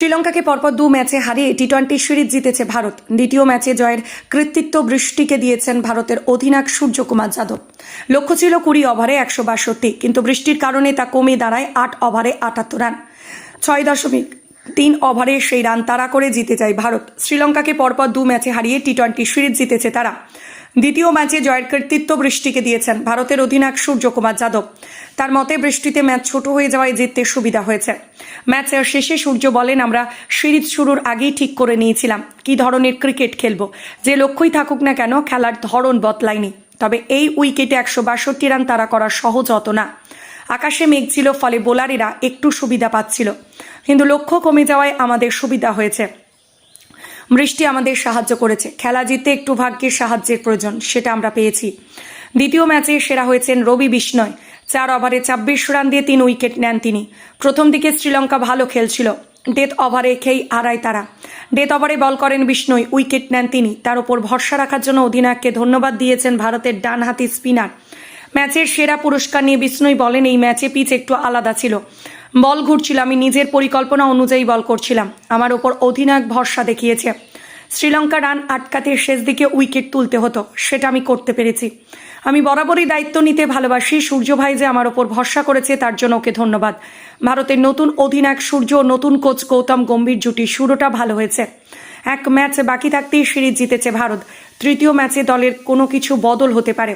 শ্রীলঙ্কাকে পরপর 2 ম্যাচে হারিয়ে টি-20 সিরিজ জিতেছে ভারত। দ্বিতীয় ম্যাচে জয়ের কৃতিত্ব বৃষ্টিকে দিয়েছেন ভারতের অধিনায়ক সূর্যকুমার যাদব। লক্ষ্য ছিল 20 ওভারে 162, কিন্তু বৃষ্টির কারণে তা কমে দাঁড়ায় 8 ওভারে 78 রান। 6.3 ওভারে সেই রান তাড়া করে জিতে যায় ভারত। শ্রীলঙ্কাকে পরপর 2 ম্যাচে হারিয়ে টি-20 সিরিজ জিতেছে তারা। দ্বিতীয় ম্যাচে জয়ের কৃতিত্ব বৃষ্টিকে দিয়েছেন ভারতের অধিনায়ক সূর্যকুমার যাদব। তার মতে বৃষ্টিতে ম্যাচ ছোট হয়ে যাওয়ায় জিততে সুবিধা হয়েছে। ম্যাচের শেষে সূর্য বলেন, আমরা সিরিজ শুরুর আগেই ঠিক করে নিয়েছিলাম কি ধরনের ক্রিকেট খেলবো। যে লক্ষ্যই থাকুক না কেন, খেলার ধরন বদলায়নি। তবে এই উইকেটে 162 রান তাড়া করা সহজ হতো না। আকাশে মেঘ ছিল, ফলে বোলারেরা একটু সুবিধা পাচ্ছিল, কিন্তু লক্ষ্য কমে যাওয়ায় আমাদের সুবিধা হয়েছে। বৃষ্টি আমাদের সাহায্য করেছে। খেলা জিততে একটু ভাগ্যের সাহায্যের প্রয়োজন, সেটা আমরা পেয়েছি। দ্বিতীয় ম্যাচে সেরা হয়েছেন রবি বিষ্ণয়। 4 ওভারে 26 রান দিয়ে 3 উইকেট নেন তিনি। প্রথম দিকে শ্রীলঙ্কা ভালো খেলছিল, ডেথ ওভারে খেই হারায় তারা। ডেথ ওভারে বল করেন বিষ্ণয়, উইকেট নেন তিনি। তার উপর ভরসা রাখার জন্য অধিনায়ককে ধন্যবাদ দিয়েছেন ভারতের ডানহাতি স্পিনার। ম্যাচের সেরা পুরস্কার নিয়ে বিষ্ণয় বলেন, এই ম্যাচে পিচ একটু আলাদা ছিল, বল ঘুরছিল, আমি নিজের পরিকল্পনা অনুযায়ী বল করছিলাম। আমার ওপর অধিনায়ক ভরসা দেখিয়েছে। শ্রীলঙ্কা রান আটকাতে শেষ দিকে উইকেট তুলতে হতো, সেটা আমি করতে পেরেছি। আমি বরাবরই দায়িত্ব নিতে ভালোবাসি। সূর্য ভাই যে আমার ওপর ভরসা করেছে তার জন্য ওকে ধন্যবাদ। ভারতের নতুন অধিনায়ক সূর্য ও নতুন কোচ গৌতম গম্ভীর জুটি, শুরুটা ভালো হয়েছে। এক ম্যাচ বাকি থাকতেই সিরিজ জিতেছে ভারত। তৃতীয় ম্যাচে দলের কোনো কিছু বদল হতে পারে।